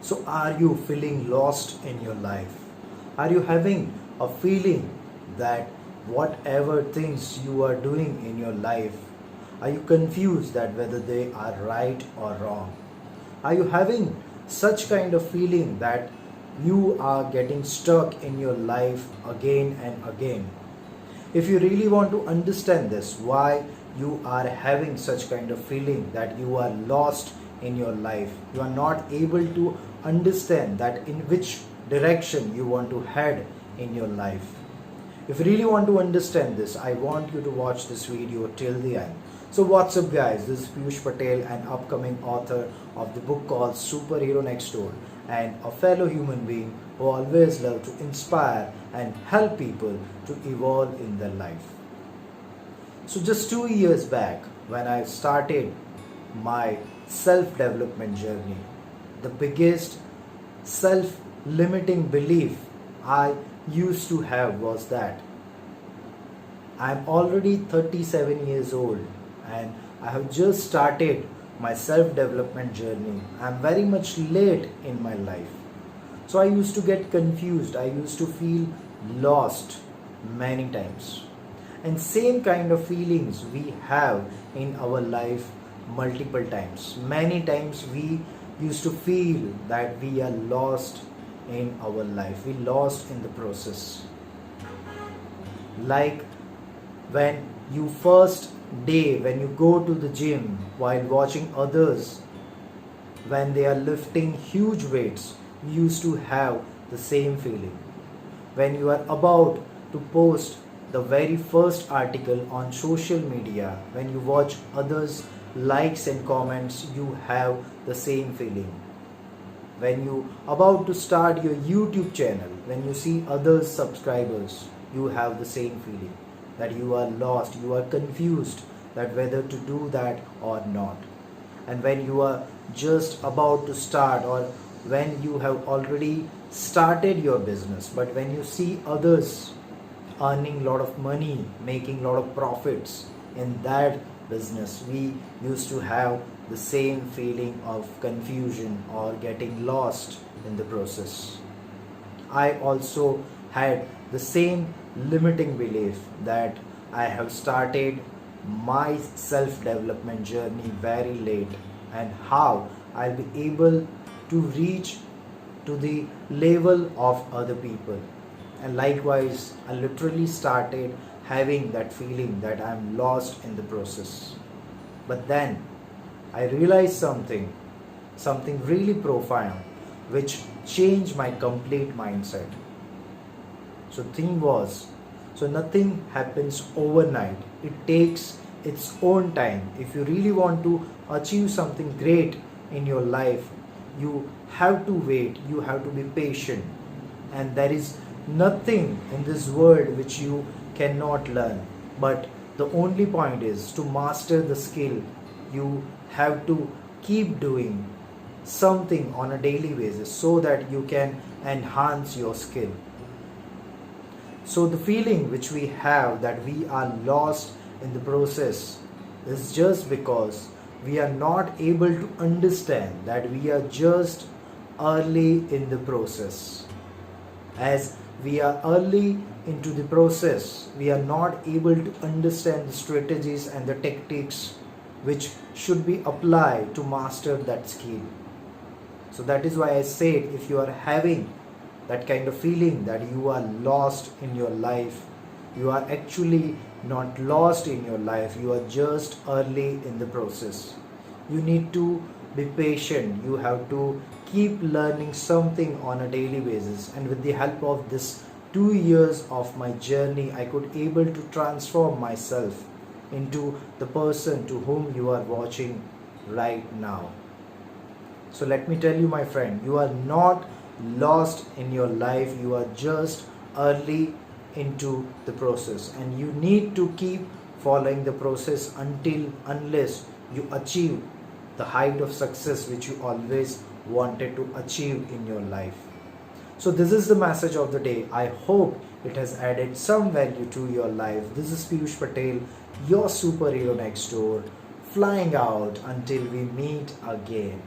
So, are you feeling lost in your life? Are you having a feeling that whatever things you are doing in your life, are you confused that whether they are right or wrong? Are you having such kind of feeling that you are getting stuck in your life again and again? If you really want to understand this, why you are having such kind of feeling that you are lost in your life, you are not able to understand that in which direction you want to head in your life. If you really want to understand this, I want you to watch this video till the end. So what's up guys, this is Piyush Patel, an upcoming author of the book called Superhero Next Door, and a fellow human being who always love to inspire and help people to evolve in their life. So just 2 years back, when I started my self-development journey, the biggest self-limiting belief I used to have was that I'm already 37 years old and I have just started my self-development journey. I'm very much late in my life. So I used to get confused. I used to feel lost many times. And same kind of feelings we have in our life multiple times. Many times we used to feel that we are lost in our life. We lost in the process. Like when you first day when you go to the gym while watching others when they are lifting huge weights, you used to have the same feeling. When you are about to post the very first article on social media, when you watch others likes and comments, you have the same feeling. When you about to start your YouTube channel, when you see others subscribers, you have the same feeling that you are lost, you are confused that whether to do that or not. And when you are just about to start, or when you have already started your business, but when you see others earning a lot of money, making a lot of profits in that business, we used to have the same feeling of confusion or getting lost in the process. I also had the same limiting belief that I have started my self-development journey very late, and how I'll be able to reach to the level of other people. And likewise, I literally started having that feeling that I'm lost in the process. But then I realized something really profound, which changed my complete mindset. So thing was, so nothing happens overnight. It takes its own time. If you really want to achieve something great in your life, you have to wait, you have to be patient. And there is nothing in this world which you cannot learn. But the only point is to master the skill. You have to keep doing something on a daily basis so that you can enhance your skill. So the feeling which we have that we are lost in the process is just because we are not able to understand that we are just early in the process. As we are early into the process, we are not able to understand the strategies and the tactics which should be applied to master that skill. So that is why I said, if you are having that kind of feeling that you are lost in your life, you are actually not lost in your life, you are just early in the process. You need to be patient, you have to keep learning something on a daily basis. And with the help of this 2 years of my journey, I could able to transform myself into the person to whom you are watching right now. So let me tell you, my friend, you are not lost in your life, you are just early into the process, and you need to keep following the process unless you achieve the height of success which you always wanted to achieve in your life. So this is the message of the day. I hope it has added some value to your life. This is Piyush Patel, your superhero next door, flying out until we meet again.